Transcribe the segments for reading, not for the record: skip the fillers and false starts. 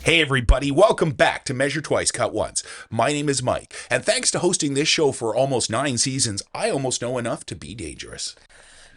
Hey everybody, welcome back to Measure Twice, Cut Once. My name is Mike, and thanks to hosting this show for almost 9 seasons, I almost know enough to be dangerous.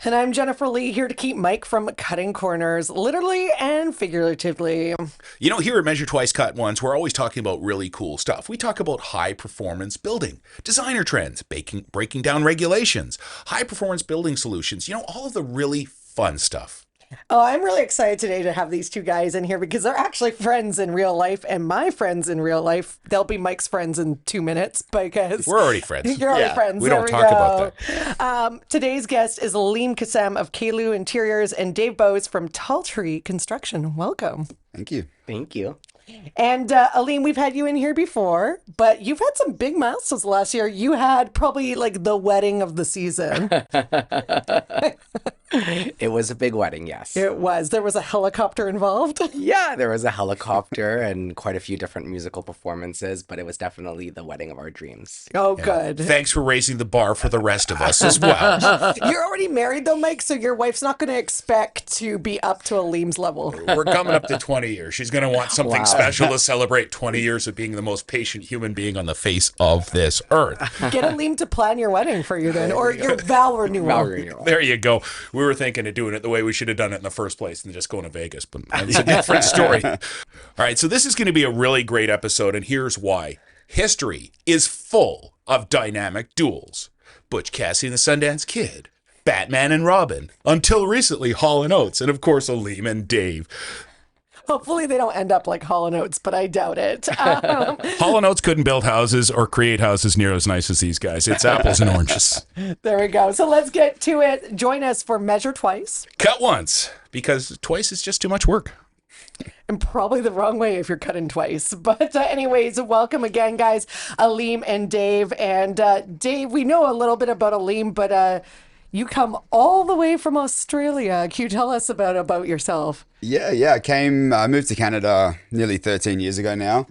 And I'm Jennifer Lee, here to keep Mike from cutting corners, literally and figuratively. You know, here at Measure Twice, Cut Once, we're always talking about really cool stuff. We talk about high-performance building, designer trends, breaking down regulations, high-performance building solutions, you know, all of the really fun stuff. Oh, I'm really excited today to have these two guys in here because they're actually friends in real life, and my friends in real life. They'll be Mike's friends in 2 minutes because we're already friends. You're already friends. We don't talk about that. Today's guest is Aleem Kassam of Kalu Interiors and Dave Bowes from Tall Tree Construction. Welcome. Thank you. Thank you. And Aleem, we've had you in here before, but you've had some big milestones last year. You had probably like the wedding of the season. It was a big wedding, yes. It was. There was a helicopter involved. Yeah, there was a helicopter and quite a few different musical performances, but it was definitely the wedding of our dreams. Oh, good. Thanks for raising the bar for the rest of us as well. You're already married though, Mike, so your wife's not going to expect to be up to Aleem's level. We're coming up to 20 years. She's going to want something special to celebrate 20 years of being the most patient human being on the face of this earth. Get Aleem to plan your wedding for you then, or your vow renewal. There you go. We were thinking of doing it the way we should have done it in the first place and just going to Vegas, but it's a different story. All right, so this is going to be a really great episode, and here's why. History is full of dynamic duels. Butch Cassidy and the Sundance Kid, Batman and Robin, until recently Hall & Oates, and of course Aleem and Dave. Hopefully they don't end up like Hall & Oates, but I doubt it. Hall & Oates couldn't build houses or create houses near as nice as these guys. It's apples and oranges. There we go. So let's get to it. Join us for Measure Twice. Cut once, because twice is just too much work. And probably the wrong way if you're cutting twice. But anyways, welcome again, guys, Aleem and Dave. And Dave, we know a little bit about Aleem, but you come all the way from Australia. Can you tell us about yourself? Yeah. I moved to Canada nearly 13 years ago now.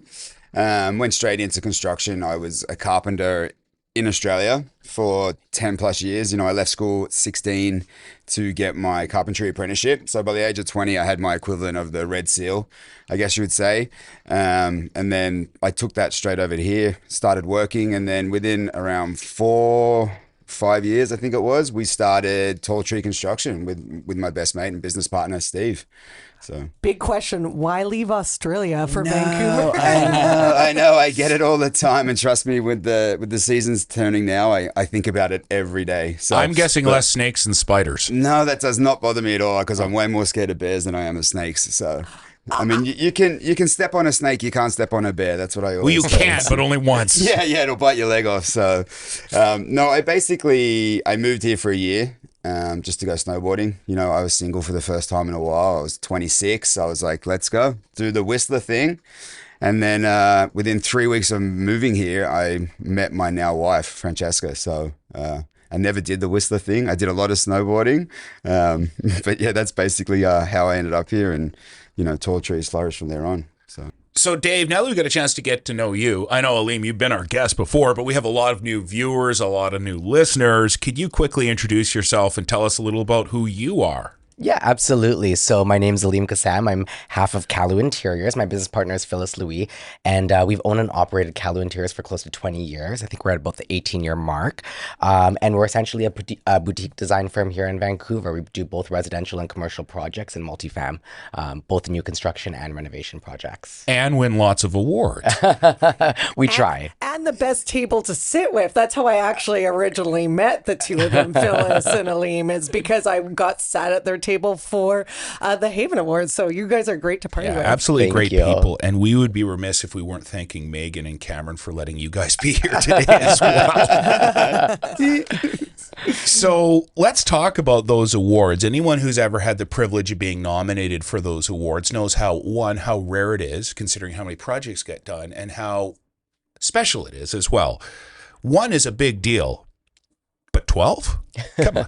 Went straight into construction. I was a carpenter in Australia for 10 plus years. You know, I left school at 16 to get my carpentry apprenticeship. So by the age of 20, I had my equivalent of the Red Seal, I guess you would say. And then I took that straight over to here, started working. And then within around 5 years, I think it was, we started Tall Tree Construction with my best mate and business partner, Steve. So big question, why leave Australia for Vancouver? I know. I get it all the time. And trust me, with the seasons turning now, I think about it every day. So I'm guessing less snakes and spiders. No, that does not bother me at all because I'm way more scared of bears than I am of snakes. So I mean, you can step on a snake, you can't step on a bear. That's what I always say. Well, you can, but only once. Yeah, it'll bite your leg off. So, no, I moved here for a year just to go snowboarding. You know, I was single for the first time in a while. I was 26. I was like, let's go do the Whistler thing. And then within 3 weeks of moving here, I met my now wife, Francesca. So I never did the Whistler thing. I did a lot of snowboarding. But yeah, that's basically how I ended up here. And you know, Tall Trees flourished from there on. So Dave, now that we've got a chance to get to know you, I know, Aleem, you've been our guest before, but we have a lot of new viewers, a lot of new listeners. Could you quickly introduce yourself and tell us a little about who you are? Yeah, absolutely. So my name's Aleem Kassam. I'm half of Kalu Interiors. My business partner is Phyllis Louis, and we've owned and operated Kalu Interiors for close to 20 years. I think we're at about the 18-year mark, and we're essentially a boutique design firm here in Vancouver. We do both residential and commercial projects and multifam, both new construction and renovation projects. And win lots of awards. We try. And the best table to sit with. That's how I actually originally met the two of them, Phyllis and Aleem, is because I got sat at their table for the HAVAN Awards. So you guys are great to party with. Absolutely Thank great you. people. And we would be remiss if we weren't thanking Megan and Cameron for letting you guys be here today as well. So let's talk about those awards. Anyone who's ever had the privilege of being nominated for those awards knows how rare it is, considering how many projects get done, and how special it is as well. One is a big deal, but 12? Come on.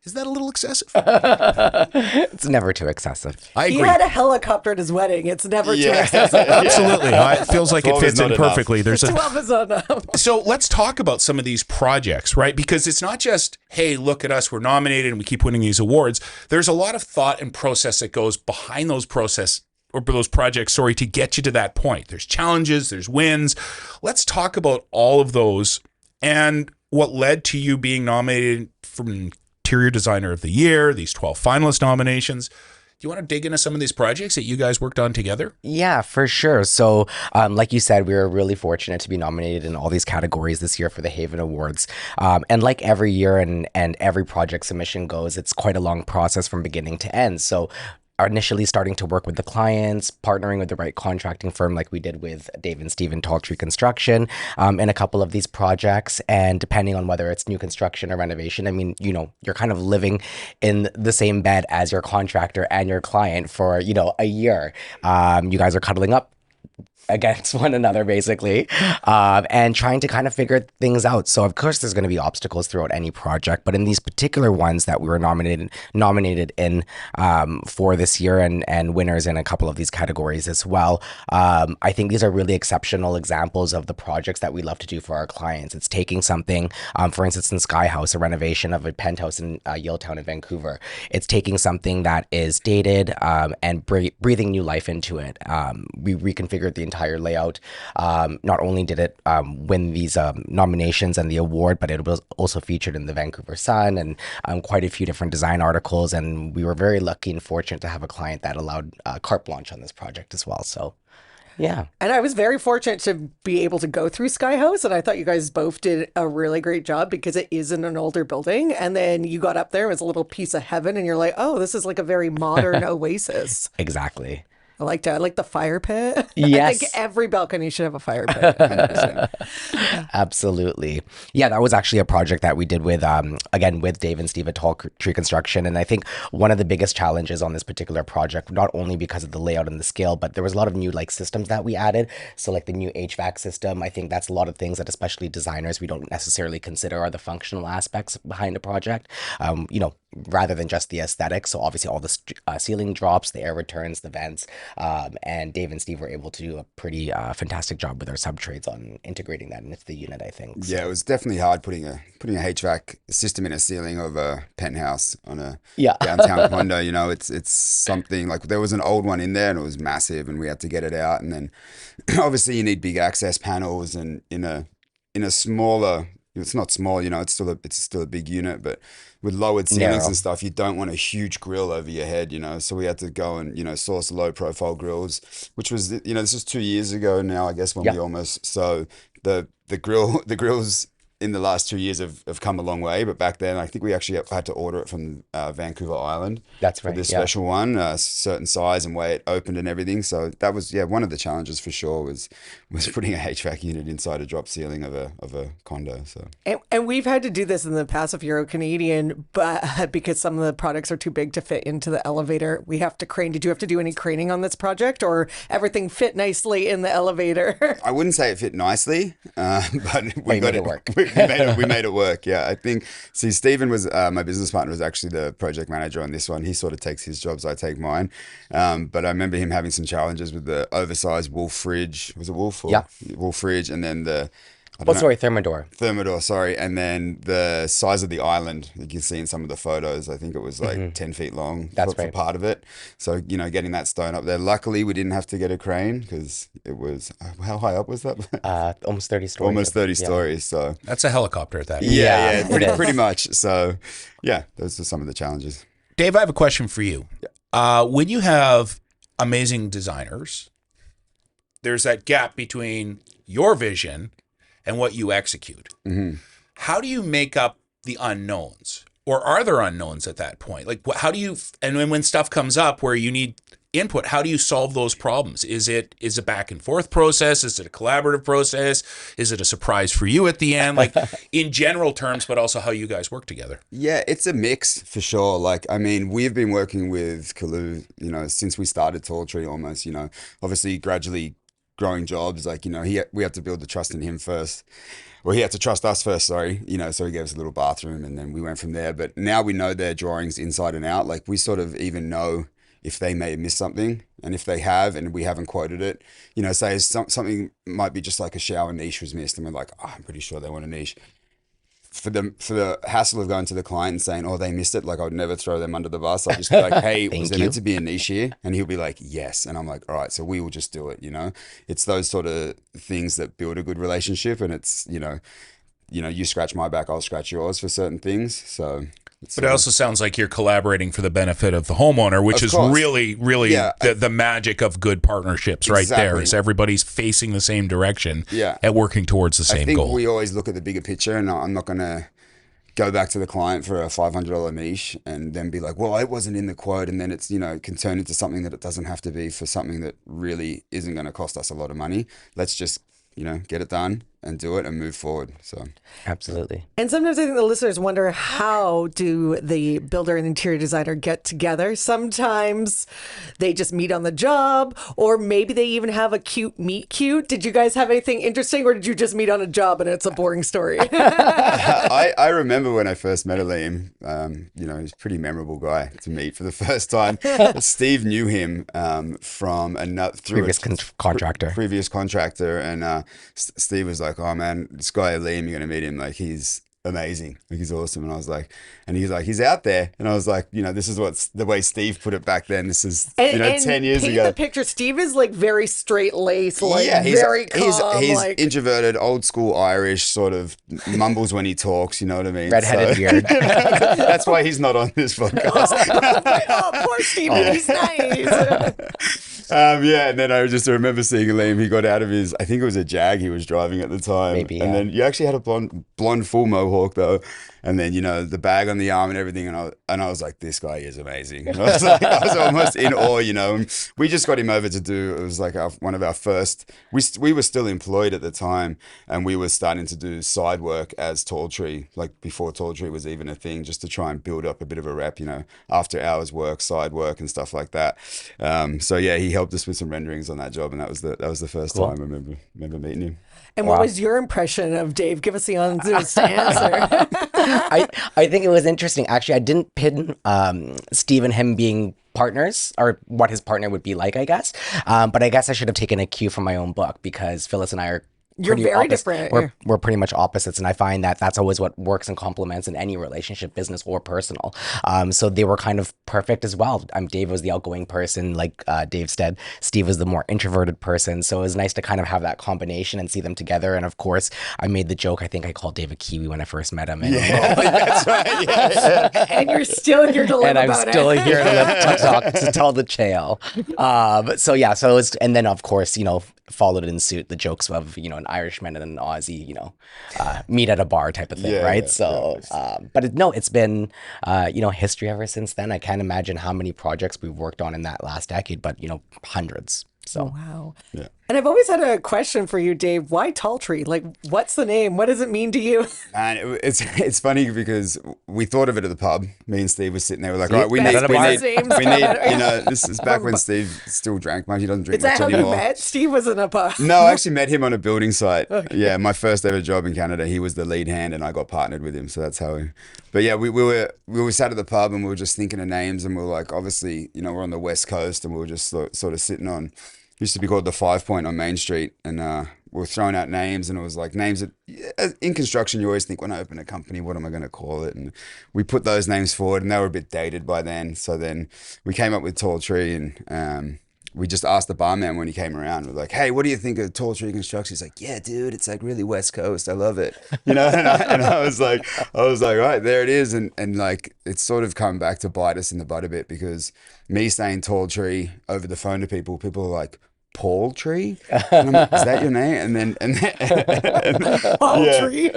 Is that a little excessive? It's never too excessive. I agree. He had a helicopter at his wedding. It's never too excessive. Absolutely. It feels like it fits in perfectly. 12 is enough. So let's talk about some of these projects, right? Because it's not just, hey, look at us, we're nominated and we keep winning these awards. There's a lot of thought and process that goes behind those or those projects, sorry, to get you to that point? There's challenges, there's wins. Let's talk about all of those and what led to you being nominated for Interior Designer of the Year, these 12 finalist nominations. Do you want to dig into some of these projects that you guys worked on together? Yeah, for sure. So, like you said, we were really fortunate to be nominated in all these categories this year for the HAVAN Awards. And like every year and every project submission goes, it's quite a long process from beginning to end. So, initially starting to work with the clients, partnering with the right contracting firm like we did with Dave and Steve Tall Tree Construction in a couple of these projects. And depending on whether it's new construction or renovation, I mean, you know, you're kind of living in the same bed as your contractor and your client for, you know, a year. You guys are cuddling up against one another basically, and trying to kind of figure things out. So of course there's going to be obstacles throughout any project, but in these particular ones that we were nominated in for this year and winners in a couple of these categories as well, I think these are really exceptional examples of the projects that we love to do for our clients. It's taking something, for instance, in Sky House, a renovation of a penthouse in Yaletown in Vancouver. It's taking something that is dated and breathing new life into it. We reconfigured the entire layout. Not only did it win these nominations and the award, but it was also featured in the Vancouver Sun and quite a few different design articles. And we were very lucky and fortunate to have a client that allowed carte blanche on this project as well. So yeah. And I was very fortunate to be able to go through Sky House, and I thought you guys both did a really great job because it is in an older building. And then you got up there, it was a little piece of heaven, and you're like, oh, this is like a very modern oasis. Exactly. I liked it. I like the fire pit. Yes. I think every balcony should have a fire pit. 100%. Absolutely. Yeah, that was actually a project that we did with, again, with Dave and Steve at Tall Tree Construction. And I think one of the biggest challenges on this particular project, not only because of the layout and the scale, but there was a lot of new like systems that we added. So like the new HVAC system, I think that's a lot of things that especially designers, we don't necessarily consider are the functional aspects behind a project, you know, rather than just the aesthetics. So obviously all the ceiling drops, the air returns, the vents, and Dave and Steve were able to do a pretty fantastic job with our subtrades on integrating that into the unit, I think. So. Yeah, it was definitely hard putting a HVAC system in a ceiling of a penthouse on a downtown condo. You know, it's something like there was an old one in there and it was massive, and we had to get it out. And then obviously you need big access panels, and in a smaller. It's not small, you know, it's still a big unit, but with lowered ceilings and stuff, you don't want a huge grill over your head, you know. So we had to go and, you know, source low profile grills, which was, you know, this is 2 years ago now, I guess, when we almost, so the grills in the last 2 years have come a long way, but back then I think we actually had to order it from Vancouver Island. That's right. For this special one, certain size and way it opened and everything. So that was one of the challenges for sure was putting a HVAC unit inside a drop ceiling of a condo. So and we've had to do this in the past if you're a Canadian, but because some of the products are too big to fit into the elevator, we have to crane. Did you have to do any craning on this project, or everything fit nicely in the elevator? I wouldn't say it fit nicely, but we made it work. We made it work. Yeah, I think. See, Stephen was my business partner, was actually the project manager on this one. He sort of takes his jobs, I take mine. But I remember him having some challenges with the oversized wolf fridge. Was it wolf? Yeah, wolf fridge, and then the. Thermador. Thermador, sorry. And then the size of the island, you can see in some of the photos, I think it was like 10 feet long. That's for part of it. So, you know, getting that stone up there. Luckily, we didn't have to get a crane because it was, how high up was that? Almost 30 stories. Almost 30 stories. So That's a helicopter at that. Yeah, pretty much. So, yeah, those are some of the challenges. Dave, I have a question for you. When you have amazing designers, there's that gap between your vision and what you execute. Mm-hmm. How do you make up the unknowns? Or are there unknowns at that point? Like, how do you, and when stuff comes up where you need input, how do you solve those problems? Is it a back and forth process? Is it a collaborative process? Is it a surprise for you at the end? Like in general terms, but also how you guys work together. Yeah, it's a mix for sure. Like, I mean, we've been working with Kalu, you know, since we started Tall Tree almost, you know, obviously gradually growing jobs, like, you know, we had to build the trust in him first. Well, he had to trust us first, sorry. You know, so he gave us a little bathroom and then we went from there. But now we know their drawings inside and out. Like, we sort of even know if they may have missed something. And if they have and we haven't quoted it, you know, say something might be just like a shower niche was missed. And we're like, oh, I'm pretty sure they want a niche. for the hassle of going to the client and saying, oh, they missed it, like I would never throw them under the bus. I'd just be like, hey, was there meant to be a niche here? And he'll be like, yes. And I'm like, all right, so we will just do it, you know? It's those sort of things that build a good relationship, and it's, you know, you scratch my back, I'll scratch yours for certain things. So but it also sounds like you're collaborating for the benefit of the homeowner, which is really, really the magic of good partnerships right there, is everybody's facing the same direction and working towards the same goal. We always look at the bigger picture, and I'm not going to go back to the client for a $500 niche and then be like, well, it wasn't in the quote. And then it's, you know, can turn into something that it doesn't have to be for something that really isn't going to cost us a lot of money. Let's just, you know, get it done and do it and move forward. So absolutely. And sometimes I think the listeners wonder, how do the builder and interior designer get together? Sometimes they just meet on the job, or maybe they even have a cute meet cute. Did you guys have anything interesting, or did you just meet on a job and it's a boring story? I remember when I first met Aleem, you know, he's a pretty memorable guy to meet for the first time. Steve knew him from another previous contractor. And Steve was like, oh man, this guy Aleem, you're gonna meet him, like he's amazing, like he's awesome. And I was like, and he's like, he's out there. And I was like, you know, this is what's the way Steve put it back then. This is, you know, 10 years ago. The picture, Steve is like very straight laced, like very calm. He's like introverted, old school Irish, sort of mumbles when he talks, you know what I mean? Redheaded beard. That's why he's not on this podcast. Oh, poor Steve, he's nice. And then I just remember seeing Aleem. He got out of his, I think it was a Jag he was driving at the time. Maybe, And then you actually had a blonde full mohawk though. And then, you know, the bag on the arm and everything. And I was like, this guy is amazing. And I was almost in awe, you know. And we just got him over to do, it was like one of our first, we were still employed at the time, and we were starting to do side work as Tall Tree, like before Tall Tree was even a thing, just to try and build up a bit of a rep, you know, after hours work, side work and stuff like that. So yeah, he helped us with some renderings on that job, and that was the first time I remember meeting him. And what was your impression of Dave? Give us the honest answer. I think it was interesting. Actually, I didn't pin Steve and him being partners, or what his partner would be like, I guess. But I guess I should have taken a cue from my own book, because Phyllis and I are You're very different. We're pretty much opposites, and I find that that's always what works and complements in any relationship, business or personal. So they were kind of perfect as well. Dave was the outgoing person, like Dave said. Steve was the more introverted person. So it was nice to kind of have that combination and see them together. And of course, I made the joke. I think I called Dave a Kiwi when I first met him. And, That's right. Yeah. And you're still here to live and I'm about still it. here to talk, to tell the tale. So yeah, so it was, and then of course, you know, followed in suit the jokes of, you know, an Irishman and an Aussie, you know, meet at a bar type of thing, right? But it's been, you know, history ever since then. I can't imagine how many projects we've worked on in that last decade, but, you know, hundreds. So Wow. Yeah. And I've always had a question for you, Dave. Why Tall Tree? Like, what's the name? What does it mean to you? And it's funny because we thought of it at the pub. Me and Steve were sitting there. We're like, all right, we need, you know, this is back when Steve still drank much. He doesn't drink Is that much how anymore. you met? Steve was in a pub. No, I actually met him on a building site. Okay. Yeah, my first ever job in Canada. He was the lead hand, and I got partnered with him. So that's how we. But yeah, we were sat at the pub, and we were just thinking of names, and we were like, obviously, you know, we're on the West Coast, and we were just sort of sitting on. Used to be called the 5 Point on Main Street, and we were throwing out names, and it was like names that in construction you always think, when I open a company, what am I going to call it? And we put those names forward, and they were a bit dated by then. So then we came up with Tall Tree, and we just asked the barman when he came around. We're like, hey, what do you think of Tall Tree Construction? He's like, yeah, dude, it's like really West Coast. I love it. You know, and I was like, all right, there it is. And like, it's sort of come back to bite us in the butt a bit, because me saying Tall Tree over the phone to people are like, Paul Tree? And I'm like, is that your name? And then Paul Tree?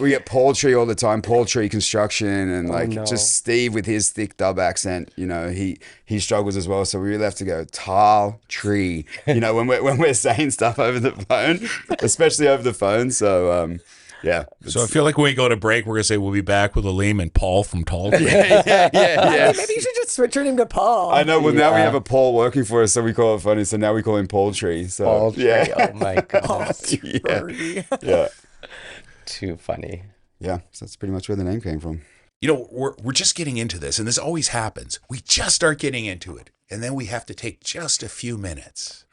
we get Paul Tree all the time, Paul Tree Construction, and just Steve with his thick dub accent, you know, he struggles as well. So we really have to go Tall Tree, you know, when we're saying stuff over the phone, especially over the phone. So yeah. So I feel like when we go to break, we're going to say we'll be back with Aleem and Paul from Tall Tree. Yeah. Maybe you should just switch your name to Paul. I know. Well, now we have a Paul working for us, so we call it funny. So now we call him Paul Tree. So Paul Tree. Yeah. Oh my god. Yeah. Too funny. Yeah. So that's pretty much where the name came from. You know, we're just getting into this, and this always happens. We just start getting into it, and then we have to take just a few minutes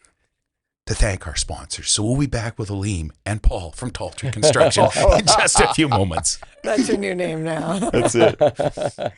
to thank our sponsors. So we'll be back with Aleem and Paul from Tall Tree Construction in just a few moments. That's your new name now. That's it.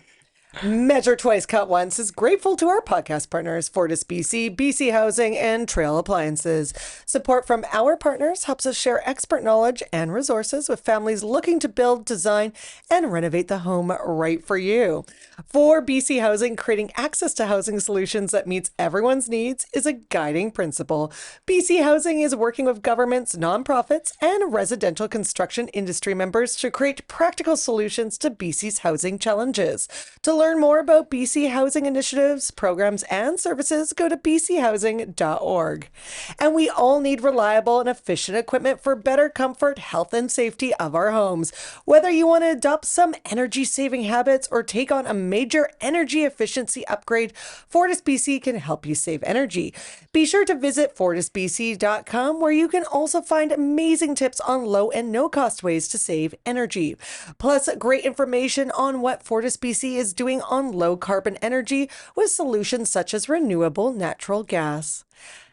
Measure Twice, Cut Once is grateful to our podcast partners, Fortis BC, BC Housing, and Trail Appliances. Support from our partners helps us share expert knowledge and resources with families looking to build, design, and renovate the home right for you. For BC Housing, creating access to housing solutions that meets everyone's needs is a guiding principle. BC Housing is working with governments, nonprofits, and residential construction industry members to create practical solutions to BC's housing challenges. To learn more about BC Housing initiatives, programs, and services, go to bchousing.org. And we all need reliable and efficient equipment for better comfort, health, and safety of our homes. Whether you want to adopt some energy-saving habits or take on a major energy efficiency upgrade, Fortis BC can help you save energy. Be sure to visit fortisbc.com, where you can also find amazing tips on low and no-cost ways to save energy. Plus, great information on what Fortis BC is doing on low-carbon energy with solutions such as renewable natural gas.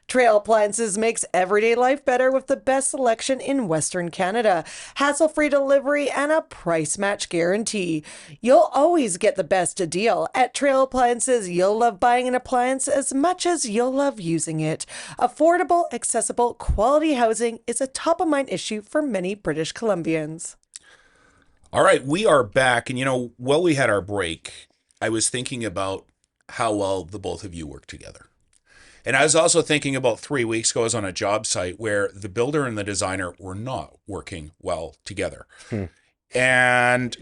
Trail Appliances makes everyday life better with the best selection in Western Canada, hassle-free delivery, and a price match guarantee. You'll always get the best deal. At Trail Appliances, you'll love buying an appliance as much as you'll love using it. Affordable, accessible, quality housing is a top-of-mind issue for many British Columbians. All right, we are back. And, while we had our break, I was thinking about how well the both of you work together. And I was also thinking about 3 weeks ago, I was on a job site where the builder and the designer were not working well together. And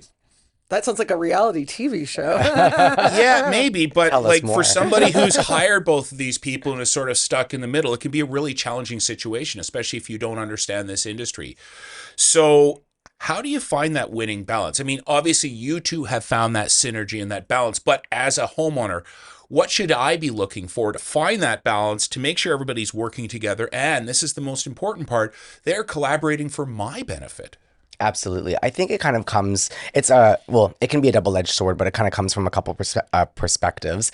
That sounds like a reality TV show. yeah, maybe. But Tell us like more. for somebody who's hired both of these people and is sort of stuck in the middle, it can be a really challenging situation, especially if you don't understand this industry. So how do you find that winning balance? I mean, obviously you two have found that synergy and that balance, but as a homeowner, what should I be looking for to find that balance, to make sure everybody's working together? And this is the most important part, they're collaborating for my benefit. Absolutely. I think it kind of comes, it can be a double-edged sword, but it kind of comes from a couple perspectives.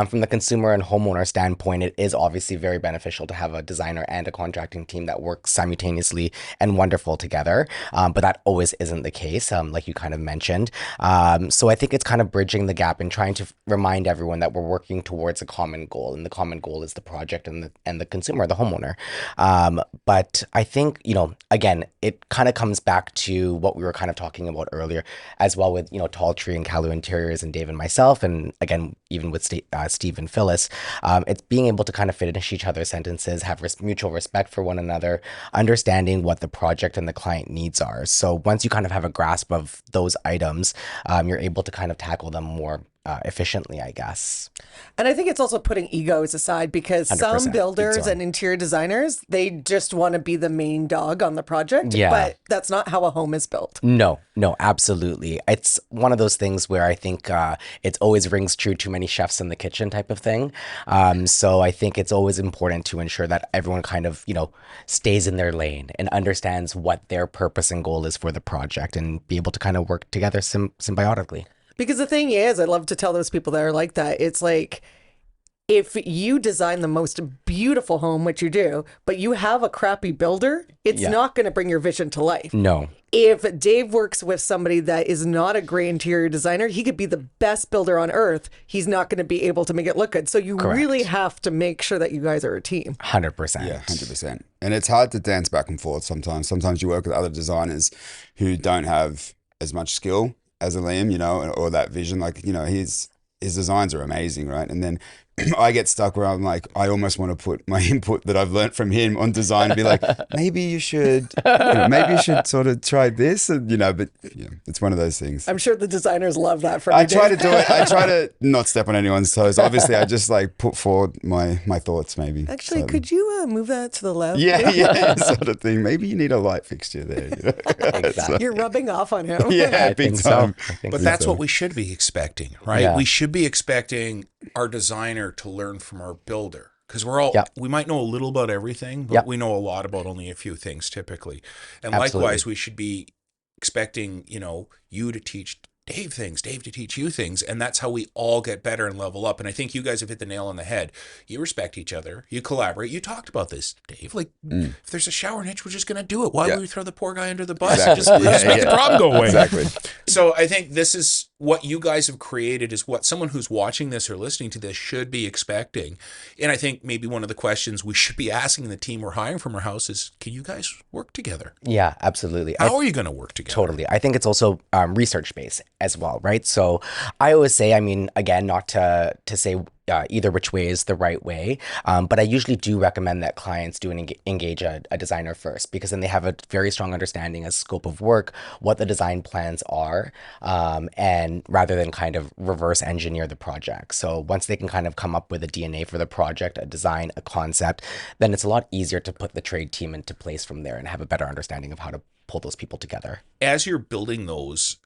From the consumer and homeowner standpoint, it is obviously very beneficial to have a designer and a contracting team that work simultaneously and wonderful together. But that always isn't the case, like you kind of mentioned. So I think it's kind of bridging the gap and trying to remind everyone that we're working towards a common goal, and the common goal is the project and the consumer, the homeowner. But I think, again, it kind of comes back to what we were kind of talking about earlier as well with, Tall Tree and Kalu Interiors and Dave and myself. And again, even with Steve and Phyllis, it's being able to kind of finish each other's sentences, have mutual respect for one another, understanding what the project and the client needs are. So once you kind of have a grasp of those items, you're able to kind of tackle them more efficiently, I guess. And I think it's also putting egos aside, because 100%, some big builders time. and interior designers, they just want to be the main dog on the project. Yeah. But that's not how a home is built. No, absolutely. It's one of those things where I think it always rings true, too many chefs in the kitchen type of thing. So I think it's always important to ensure that everyone kind of, stays in their lane and understands what their purpose and goal is for the project, and be able to kind of work together symbiotically. Because the thing is, I love to tell those people that are like that, it's like, if you design the most beautiful home, which you do, but you have a crappy builder, it's not going to bring your vision to life. No. If Dave works with somebody that is not a great interior designer, he could be the best builder on earth. He's not going to be able to make it look good. So you really have to make sure that you guys are a team. 100%. Yeah, 100%. And it's hard to dance back and forth sometimes. Sometimes you work with other designers who don't have as much skill as Aleem, or that vision. Like, his designs are amazing, right? And then I get stuck where I'm like, I almost want to put my input that I've learned from him on design and be like, maybe you should sort of try this, and but it's one of those things. I'm sure the designers love that from I you, try to Dave. do it. I try to not step on anyone's toes. Obviously, I just like put forward my thoughts, maybe. Actually, So, could you move that to the left? yeah, sort of thing. Maybe you need a light fixture there. Exactly. You're rubbing off on him. Yeah, I big think time. so. I think But so. that's what we should be expecting, right? Yeah. We should be expecting our designer to learn from our builder, because we might know a little about everything, but we know a lot about only a few things typically. And Absolutely. likewise, we should be expecting, you to teach Dave things, Dave to teach you things. And that's how we all get better and level up. And I think you guys have hit the nail on the head. You respect each other. You collaborate. You talked about this, Dave. Like, if there's a shower niche, we're just going to do it. Why would we throw the poor guy under the bus? Exactly. Just make the problem go away. Exactly. So I think this is what you guys have created, is what someone who's watching this or listening to this should be expecting. And I think maybe one of the questions we should be asking the team we're hiring from our house is, can you guys work together? Yeah, absolutely. How are you going to work together? Totally. I think it's also research based as well, right? So I always say, I mean, again, not to say either which way is the right way, but I usually do recommend that clients do engage a designer first, because then they have a very strong understanding of scope of work, what the design plans are, and rather than kind of reverse engineer the project. So once they can kind of come up with a DNA for the project, a design, a concept, then it's a lot easier to put the trade team into place from there and have a better understanding of how to pull those people together. As you're building those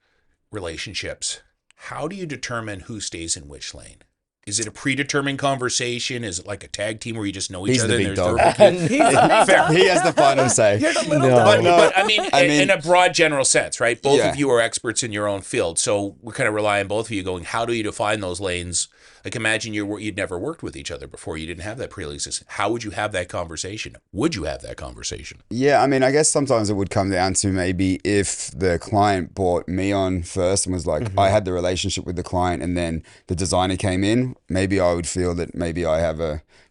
relationships, how do you determine who stays in which lane? Is it a predetermined conversation? Is it like a tag team where you just know each He's other? the big and dog. there's He's a big dog. He has the final say. You're the little No. dog. But I mean, in a broad general sense, right? Both Yeah. of you are experts in your own field. So we kind of rely on both of you going, how do you define those lanes? Like, imagine you'd never worked with each other before. You didn't have that pre-existing. How would you have that conversation? Would you have that conversation? Yeah, I mean, I guess sometimes it would come down to maybe if the client brought me on first and was like, I had the relationship with the client and then the designer came in, maybe I would feel that maybe I have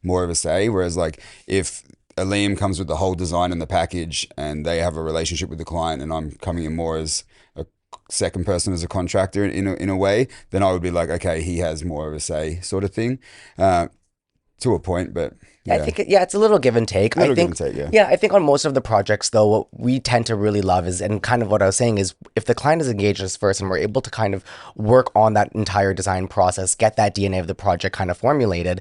more of a say. Whereas like if Aleem comes with the whole design and the package and they have a relationship with the client and I'm coming in more as a second person as a contractor in a way, then I would be like, okay, he has more of a say sort of thing, to a point, but yeah. I think, it's a little give and take. Little I think, give and take, yeah. I think on most of the projects, though, what we tend to really love is, and kind of what I was saying is, if the client is engaged us first and we're able to kind of work on that entire design process, get that DNA of the project kind of formulated,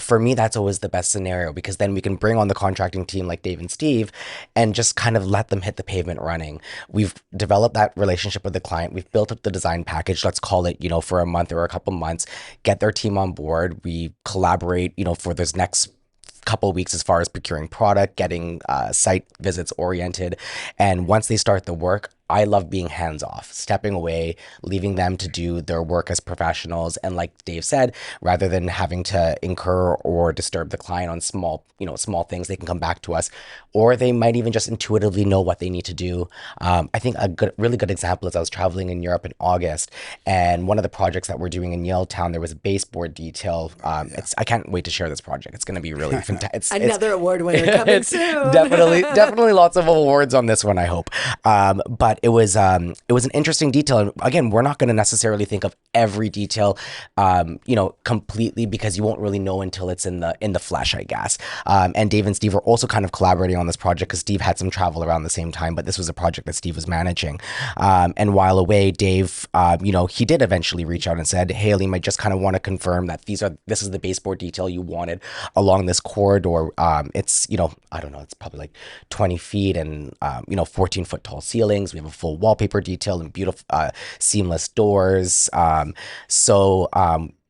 for me, that's always the best scenario, because then we can bring on the contracting team like Dave and Steve and just kind of let them hit the pavement running. We've developed that relationship with the client. We've built up the design package, let's call it, for a month or a couple months, get their team on board. We collaborate, for this next couple of weeks as far as procuring product, getting site visits oriented. And once they start the work, I love being hands off, stepping away, leaving them to do their work as professionals. And like Dave said, rather than having to incur or disturb the client on small things, they can come back to us, or they might even just intuitively know what they need to do. I think really good example is I was traveling in Europe in August, and one of the projects that we're doing in Yaletown, there was a baseboard detail. I can't wait to share this project. It's going to be really fantastic. Another award winner coming soon. Definitely lots of awards on this one, I hope. But it was an interesting detail. And again, we're not going to necessarily think of every detail, completely, because you won't really know until it's in the flesh, I guess. And Dave and Steve were also kind of collaborating on this project because Steve had some travel around the same time, but this was a project that Steve was managing. And while away, Dave, he did eventually reach out and said, "Hey, Aleem, I just kind of want to confirm that this is the baseboard detail you wanted along this corridor. It's, I don't know, it's probably like 20 feet and, 14-foot tall ceilings. We have a full wallpaper detail and beautiful seamless doors. So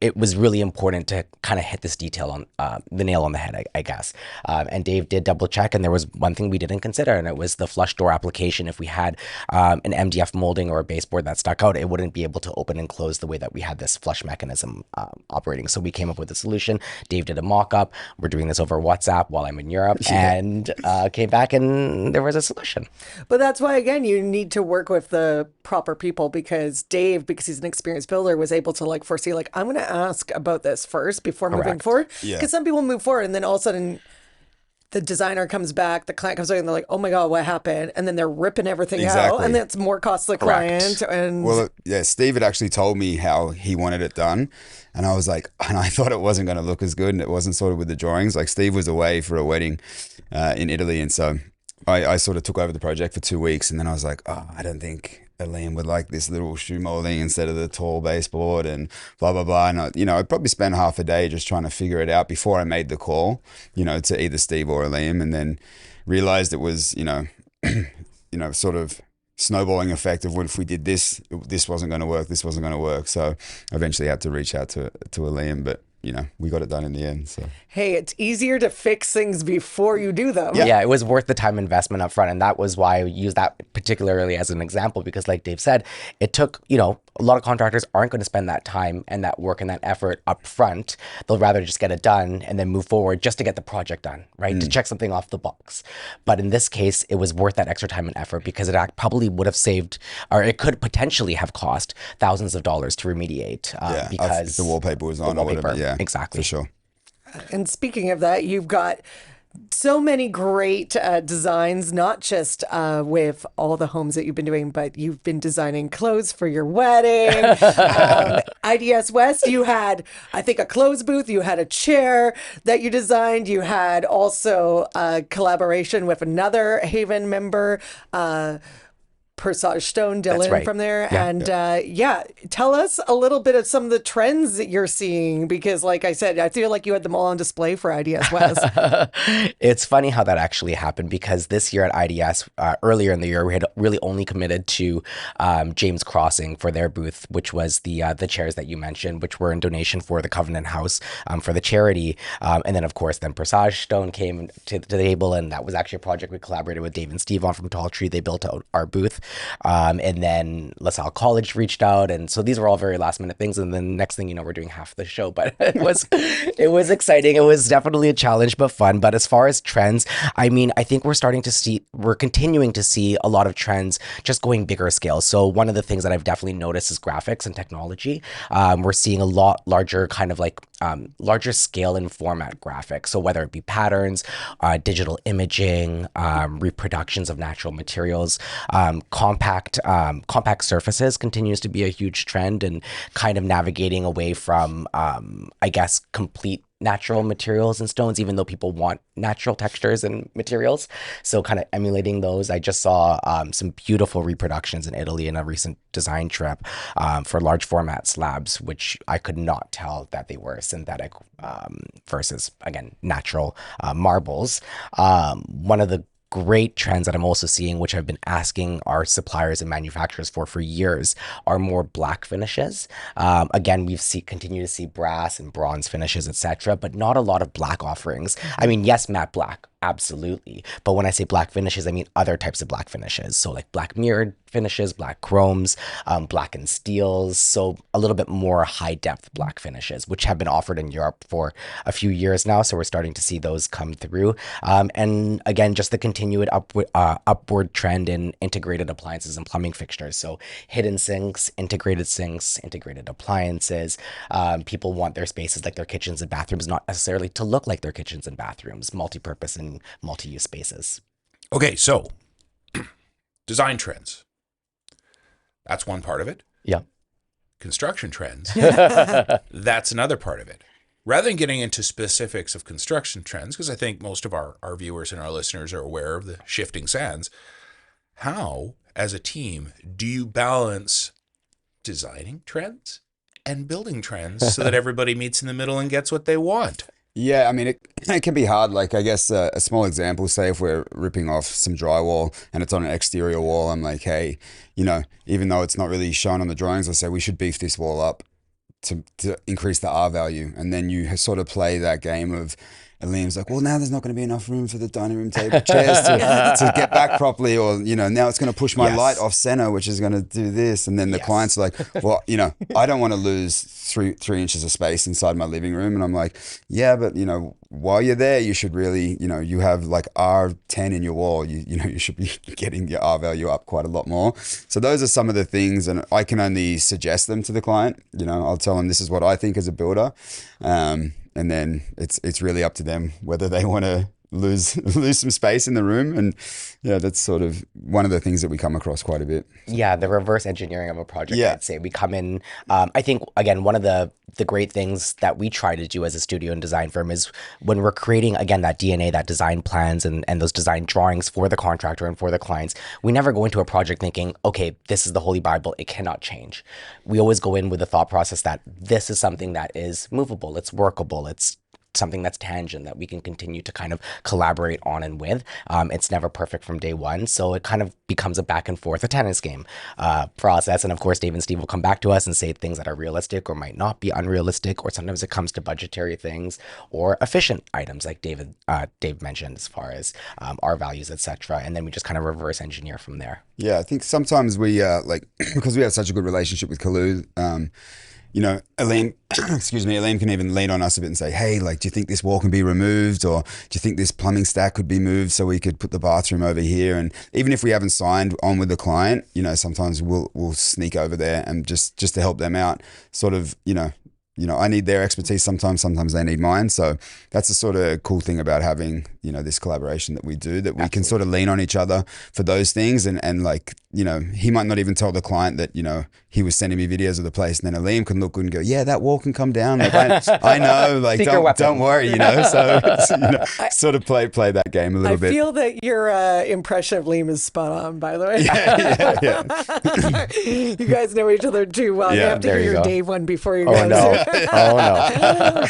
it was really important to kind of hit this detail on the nail on the head, I guess. And Dave did double check, and there was one thing we didn't consider, and it was the flush door application. If we had an MDF molding or a baseboard that stuck out, it wouldn't be able to open and close the way that we had this flush mechanism operating. So we came up with a solution. Dave did a mock-up. We're doing this over WhatsApp while I'm in Europe, and came back and there was a solution. But that's why, again, you need to work with the proper people, because Dave, because he's an experienced builder, was able to foresee, I'm going to ask about this first before moving forward. Yeah. Because some people move forward and then all of a sudden the designer comes back, the client comes back, and they're like, "Oh my God, what happened?" And then they're ripping everything out, and that's more cost to the client. And well, yeah, Steve had actually told me how he wanted it done, and I was like, and I thought it wasn't going to look as good, and it wasn't sort of with the drawings. Like, Steve was away for a wedding in Italy, and so I sort of took over the project for 2 weeks, and then I was like, oh, I don't think Aleem would like this little shoe molding instead of the tall baseboard and blah, blah, blah. And I'd probably spend half a day just trying to figure it out before I made the call, to either Steve or Aleem, and then realized it was, sort of snowballing effect of what if we did this wasn't going to work, this wasn't going to work. So I eventually had to reach out to Aleem, but we got it done in the end. So hey, it's easier to fix things before you do them. Yeah, it was worth the time investment up front. And that was why I used that particularly as an example, because like Dave said, it took, a lot of contractors aren't going to spend that time and that work and that effort up front. They'll rather just get it done and then move forward just to get the project done, right? To check something off the box. But in this case, it was worth that extra time and effort because it probably would have saved, or it could potentially have cost thousands of dollars to remediate because the wallpaper was on or whatever. Yeah, exactly. For sure. And speaking of that, you've got so many great designs, not just with all the homes that you've been doing, but you've been designing clothes for your wedding. IDS West, you had, I think, a clothes booth. You had a chair that you designed. You had also a collaboration with another Haven member, Persage Stone, Dylan right. from there. And tell us a little bit of some of the trends that you're seeing, because like I said, I feel like you had them all on display for IDS West. It's funny how that actually happened because this year at IDS, earlier in the year, we had really only committed to James Crossing for their booth, which was the chairs that you mentioned, which were in donation for the Covenant House for the charity. And then, of course, then Persage Stone came to the table, and that was actually a project we collaborated with Dave and Steve on from Tall Tree. They built out our booth. And then LaSalle College reached out, and so these were all very last minute things. And then next thing you know, we're doing half the show, but it was exciting. It was definitely a challenge, but fun. But as far as trends, I mean, I think we're continuing to see a lot of trends just going bigger scale. So one of the things that I've definitely noticed is graphics and technology. We're seeing a lot larger kind of like larger scale and format graphics. So whether it be patterns, digital imaging, reproductions of natural materials, compact surfaces continues to be a huge trend, and kind of navigating away from, I guess, complete natural materials and stones, even though people want natural textures and materials. So kind of emulating those. I just saw some beautiful reproductions in Italy in a recent design trip for large format slabs, which I could not tell that they were synthetic versus, again, natural marbles. One of the great trends that I'm also seeing, which I've been asking our suppliers and manufacturers for years, are more black finishes. Again, continue to see brass and bronze finishes, etc., but not a lot of black offerings. I mean, yes, matte black, absolutely. But when I say black finishes, I mean other types of black finishes. So like black mirrored finishes, black chromes, black and steels. So a little bit more high depth black finishes, which have been offered in Europe for a few years now. So we're starting to see those come through. And again, just the continued upward trend in integrated appliances and plumbing fixtures. So hidden sinks, integrated appliances. People want their spaces like their kitchens and bathrooms, not necessarily to look like their kitchens and bathrooms, multi-purpose and multi-use spaces. Okay, so design trends. That's one part of it. Yeah. Construction trends. That's another part of it. Rather than getting into specifics of construction trends, because I think most of our viewers and our listeners are aware of the shifting sands, how, as a team, do you balance designing trends and building trends so that everybody meets in the middle and gets what they want? Yeah, I mean, it can be hard. Like, I guess a small example, say if we're ripping off some drywall and it's on an exterior wall, I'm like, hey, even though it's not really shown on the drawings, I say we should beef this wall up to increase the R value. And then you sort of play that game of, Aleem's like, well, now there's not going to be enough room for the dining room table chairs to get back properly, or now it's going to push my light off center, which is going to do this. And then the client's like, well, I don't want to lose three inches of space inside my living room. And I'm like, yeah, but while you're there, you should really, you have like R10 in your wall. You should be getting your R value up quite a lot more. So those are some of the things, and I can only suggest them to the client. I'll tell them this is what I think as a builder. And then it's really up to them whether they want to lose some space in the room. And that's sort of one of the things that we come across quite a bit. Yeah, the reverse engineering of a project, I'd say. We come in, I think, again, one of the great things that we try to do as a studio and design firm is when we're creating, again, that DNA, that design plans and those design drawings for the contractor and for the clients, we never go into a project thinking, okay, this is the Holy Bible, it cannot change. We always go in with the thought process that this is something that is movable, it's workable, it's something that's tangent that we can continue to kind of collaborate on and with. It's never perfect from day one, so it kind of becomes a back and forth, a tennis game process. And of course, Dave and Steve will come back to us and say things that are realistic or might not be unrealistic, or sometimes it comes to budgetary things or efficient items, like Dave mentioned, as far as our values, etc. And then we just kind of reverse engineer from there. Yeah, I think sometimes we like because we have such a good relationship with Kalu. Aleem, excuse me, Aleem can even lean on us a bit and say, hey, like, do you think this wall can be removed? Or do you think this plumbing stack could be moved so we could put the bathroom over here? And even if we haven't signed on with the client, sometimes we'll sneak over there and just to help them out, sort of, I need their expertise sometimes they need mine. So that's the sort of cool thing about having, this collaboration that we do, that we can sort of lean on each other for those things. And like, he might not even tell the client that, he was sending me videos of the place, and then Aleem can look good and go, yeah, that wall can come down. Like, I know, like, don't worry, So it's, sort of play that game a little bit. I feel that your impression of Aleem is spot on, by the way. Yeah. You guys know each other too well. Yeah, you have to hear you your go. Dave one before you Oh guys. no! Oh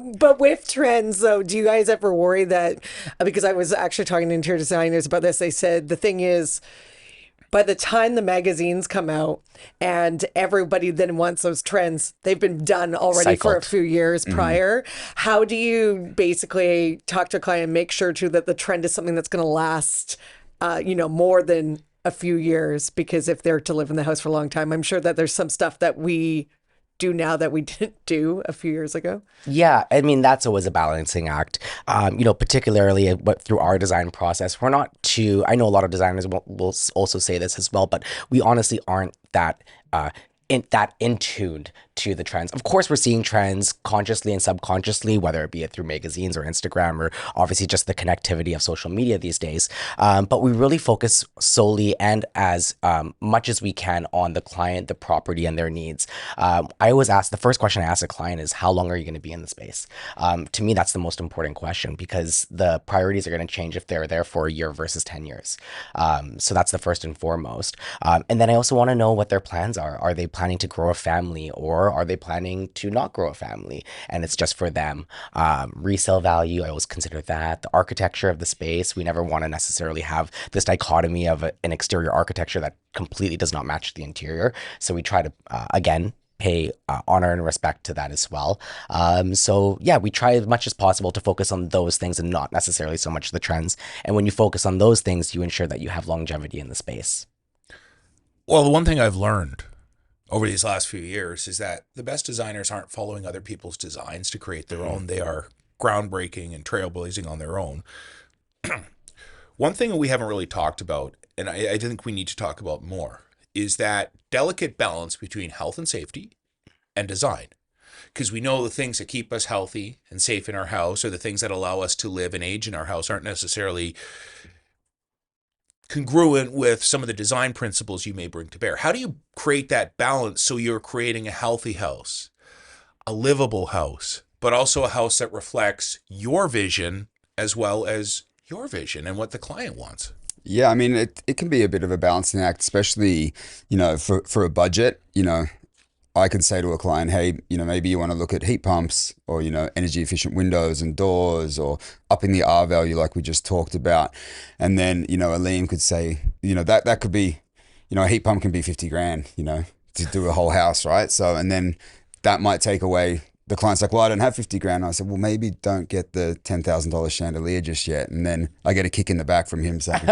no! But with trends, though, do you guys ever worry that, because I was actually talking to interior designers about this, they said the thing is, by the time the magazines come out and everybody then wants those trends, they've been done already for a Cycled. few years prior. How do you basically talk to a client and make sure too that the trend is something that's going to last, more than a few years? Because if they're to live in the house for a long time, I'm sure that there's some stuff that we do now that we didn't do a few years ago. Yeah, I mean, that's always a balancing act. Particularly through our design process, we're not too, I know a lot of designers will also say this as well, but we honestly aren't that in tuned to the trends. Of course, we're seeing trends consciously and subconsciously, whether it be through magazines or Instagram, or obviously just the connectivity of social media these days. But we really focus solely and as much as we can on the client, the property, and their needs. I always ask, the first question I ask a client is, how long are you going to be in the space? To me, that's the most important question, because the priorities are going to change if they're there for a year versus 10 years. So that's the first and foremost. And then I also want to know what their plans are. Are they planning to grow a family, or are they planning to not grow a family and it's just for them? Resale value, I always consider that. The architecture of the space, we never want to necessarily have this dichotomy of an exterior architecture that completely does not match the interior. So we try to, again, pay honor and respect to that as well. We try as much as possible to focus on those things and not necessarily so much the trends. And when you focus on those things, you ensure that you have longevity in the space. Well, the one thing I've learned over these last few years is that the best designers aren't following other people's designs to create their own. They are groundbreaking and trailblazing on their own. One thing we haven't really talked about, and I think we need to talk about more, is that delicate balance between health and safety and design. Because we know the things that keep us healthy and safe in our house, or the things that allow us to live and age in our house, aren't necessarily congruent with some of the design principles you may bring to bear. How do you create that balance so you're creating a healthy house, a livable house, but also a house that reflects your vision as well as your vision and what the client wants? Yeah, I mean, it can be a bit of a balancing act, especially, for a budget. I can say to a client, hey, maybe you want to look at heat pumps, or, energy efficient windows and doors, or upping the R value like we just talked about. And then, Aleem could say, that could be, a heat pump can be 50 grand, to do a whole house, right? So, and then that might take away. The client's like, well, I don't have 50 grand. I said, well, maybe don't get the $10,000 chandelier just yet. And then I get a kick in the back from him saying,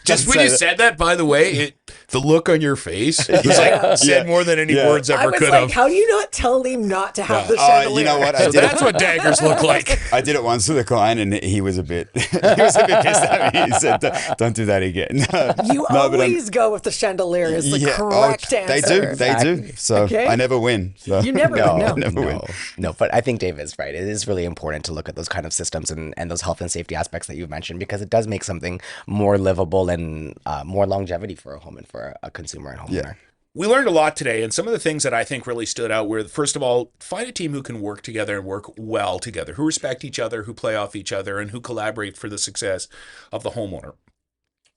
just when you said that, by the way, the look on your face was said more than any words ever could have. How do you not tell him not to have the chandelier? You know what? That's what daggers look like. I did it once with a client, and he was a bit pissed at me. He said, don't do that again. You always go with the chandelier is the correct answer. They do. So Okay. I never win. So. You never win. No, but I think Dave is right. It is really important to look at those kind of systems and those health and safety aspects that you mentioned, because it does make something more livable and more longevity for a home and for a consumer and homeowner. Yeah. We learned a lot today, and some of the things that I think really stood out were, first of all, find a team who can work together and work well together, who respect each other, who play off each other, and who collaborate for the success of the homeowner.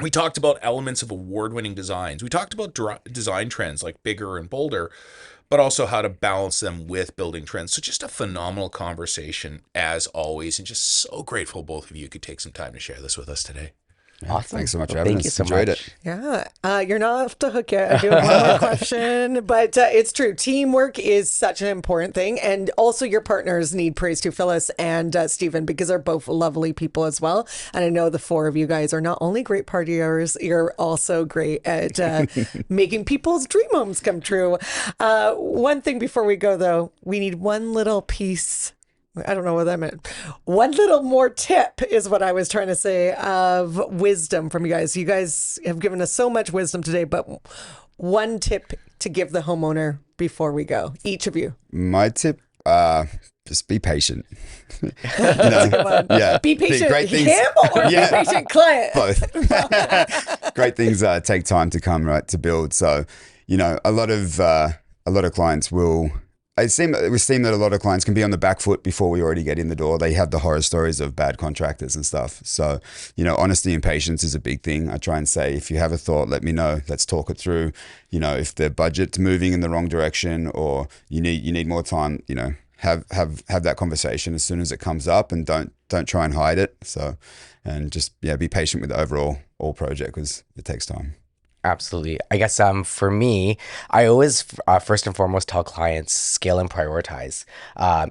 We talked about elements of award-winning designs. We talked about design trends like bigger and bolder, but also how to balance them with building trends. So just a phenomenal conversation as always, and just so grateful both of you could take some time to share this with us today. Awesome. Thanks so much for Well, having thank us. you so Enjoyed much. it. Yeah, you're not off the hook yet. I do have one more question, but it's true. Teamwork is such an important thing, and also your partners need praise too, Phyllis and Stephen, because they're both lovely people as well. And I know the four of you guys are not only great partiers, you're also great at making people's dream homes come true. One thing before we go, though, we need one little piece. I don't know what that meant. One little more tip is what I was trying to say of wisdom from you guys. You guys have given us so much wisdom today, but one tip to give the homeowner before we go, each of you. My tip, just be patient. That's a good one. Yeah. Be patient, Great things. him or Yeah. be patient client. Both. Great things take time to come, right, to build. So, a lot of clients will. It would seem that a lot of clients can be on the back foot before we already get in the door. They have the horror stories of bad contractors and stuff. So, honesty and patience is a big thing. I try and say, if you have a thought, let me know. Let's talk it through. If the budget's moving in the wrong direction or you need more time, have that conversation as soon as it comes up, and don't try and hide it. So, and just be patient with the overall project, because it takes time. Absolutely. I guess for me, I always first and foremost tell clients scale and prioritize.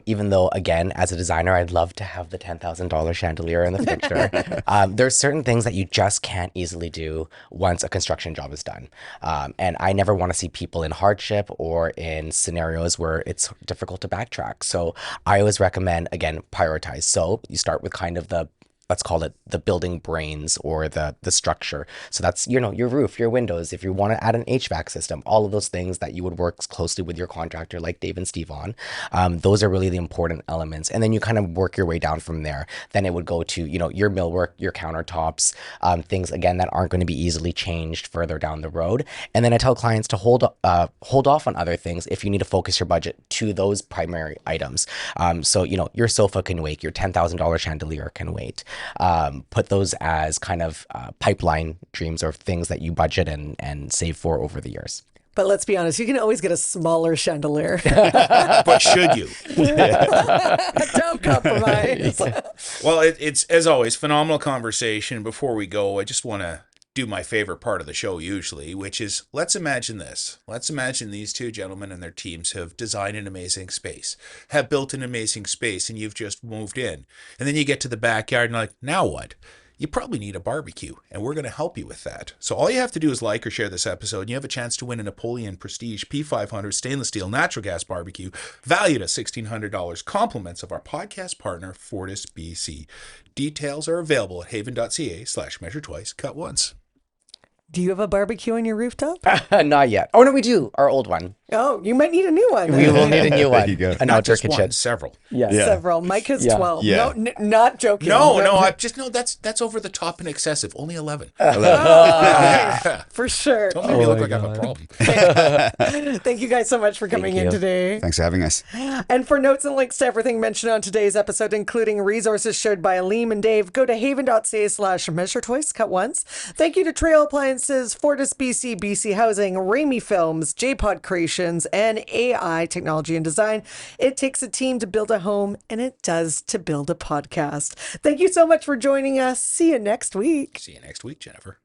Even though, again, as a designer, I'd love to have the $10,000 chandelier in the fixture. There's certain things that you just can't easily do once a construction job is done. And I never want to see people in hardship or in scenarios where it's difficult to backtrack. So I always recommend, again, prioritize. So you start with kind of let's call it the building brains or the structure. So that's, your roof, your windows, if you want to add an HVAC system, all of those things that you would work closely with your contractor like Dave and Steve on. Those are really the important elements. And then you kind of work your way down from there. Then it would go to, your millwork, your countertops, things, again, that aren't going to be easily changed further down the road. And then I tell clients to hold off on other things if you need to focus your budget to those primary items. So, your sofa can wait, your $10,000 chandelier can wait. Put those as kind of pipeline dreams or things that you budget and save for over the years. But let's be honest, you can always get a smaller chandelier. But should you? Don't compromise. Well, it's, as always, phenomenal conversation. Before we go, I just want to do my favorite part of the show usually, which is, let's imagine this. Let's imagine these two gentlemen and their teams have designed an amazing space, have built an amazing space, and you've just moved in. And then you get to the backyard and you're like, now what? You probably need a barbecue, and we're going to help you with that. So all you have to do is like or share this episode, and you have a chance to win a Napoleon Prestige P500 stainless steel natural gas barbecue valued at $1,600, compliments of our podcast partner, Fortis BC. Details are available at havan.ca/measure twice, cut once. Do you have a barbecue on your rooftop? Not yet. Oh, no, we do. Our old one. Oh, you might need a new one. We will need a new one. There you go. An Not outdoor just one, kitchen. several. Yeah. Several. Mike has Yeah. 12. Yeah. No, not joking. That's over the top and excessive. Only 11. Okay, for sure. Don't make me look like I have a problem. Thank you guys so much for coming in you. today. Thanks for having us. And for notes and links to everything mentioned on today's episode, including resources shared by Aleem and Dave, go to havan.ca/measure twice, cut once. Thank you to Trail Appliances, Fortis BC, BC Housing, Ramey Films, JPod Creations, and AI Technology and Design. It takes a team to build a home, and it does to build a podcast. Thank you so much for joining us. See you next week. See you next week, Jennifer.